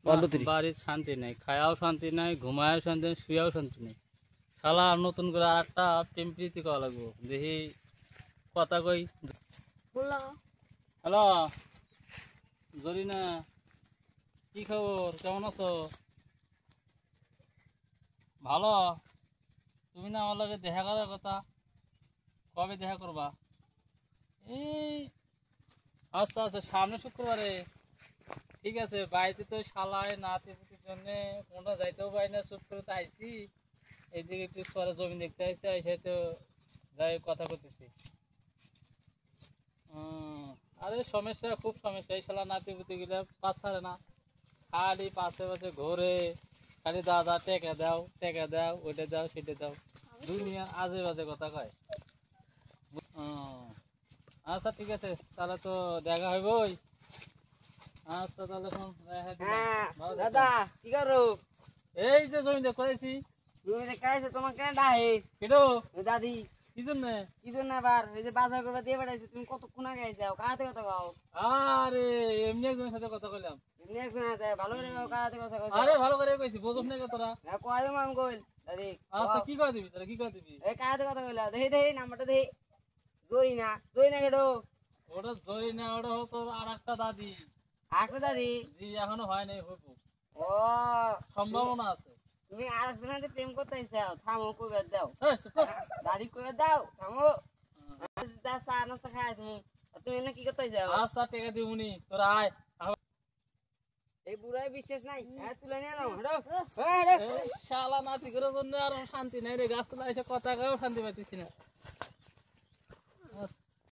বাড়ির শান্তি নেই, খায়াও শান্তি নাই, ঘুমায়ও শান্তি নেই, শুয়েও শান্তি নেই। শালা নতুন করে আর একটা প্রেম প্রীতি করা লাগবো, দেখি কথা কই। হ্যালো জরিনা, কি খবর, কেমন আছো? ভালো। তুমি না আমার লগে দেখা করার কথা, কবে দেখা করবা? এই আচ্ছা আচ্ছা, সামনে শুক্রবারে। ঠিক আছে, বাড়িতে তো শালায় নাতি পুতির জন্য কোনো যাইতেও পারি না, চুপ করে তো আইসি। এইদিকে একটু পরে জমি দেখতে আইসি, এসে তো যাই কথা করতেছি। আরে সমস্যা, খুব সমস্যা। এই শালা নাতি পুতি গুলা পাঁচ ছাড়ে না, খালি পাশে পাশে ঘোরে, খালি দাদা টেকা দাও টেকা দাও, ওইটা দাও সেটা দাও, দুনিয়া আজে বাজে কথা কয়। আচ্ছা ঠিক আছে, তাহলে তো দেখা হইবই। আচ্ছা তাহলে দাদা কি করো? এই যে জমিতে করেছি। জমিতে কাইছে তোমার কেন ডাহে? কেটো দাদি কি জন্য? কি জন্য আবার এই যে বাজার করবে দিয়ে বেড়াইছে, তুমি কতক্ষণ আগে আইসাও? কাহাতে কথা কও? আরে এমনি একজনের সাথে কথা কইলাম। এমনি একজন আছে ভালো করে কও, কাহাতে কথা কও? আরে ভালো করে কইছি, বোঝস না তোরা? কয় দেবো আমি কইল দাদি। আচ্ছা কি কয় দিবি তাহলে, কি কয় দিবি? এই কাহাতে কথা কইলা? দেখি দেখি নাম্বারটা দেখি। জরি না কেটো? ওটা জরি না, ওটা হোক তোর আর একটা দাদি। আরেকটা দাদি? জি এখনো হয় নাই, হইব, ও সম্ভাবনা আছে। তুমি আরেকজনের সাথে প্রেম করতে আইসাও? থামো, কইবার দাও। এই চুপ কর। দাদি কইবার দাও, থামো। চা নাস্তা খাই তুমি, তুমি এনে কি করতে আইসাও? আচ্ছা টাকা দিবনি, তোরা আয়। এই বুড়াই বিশ্বাস নাই, হ্যাঁ তুলে নিয়ে নাও। এই শালা নাতি করে জন্য আর শান্তি নাই রে, গাছ তোলা এসে কথা কয়েও শান্তি পাইতেছি না।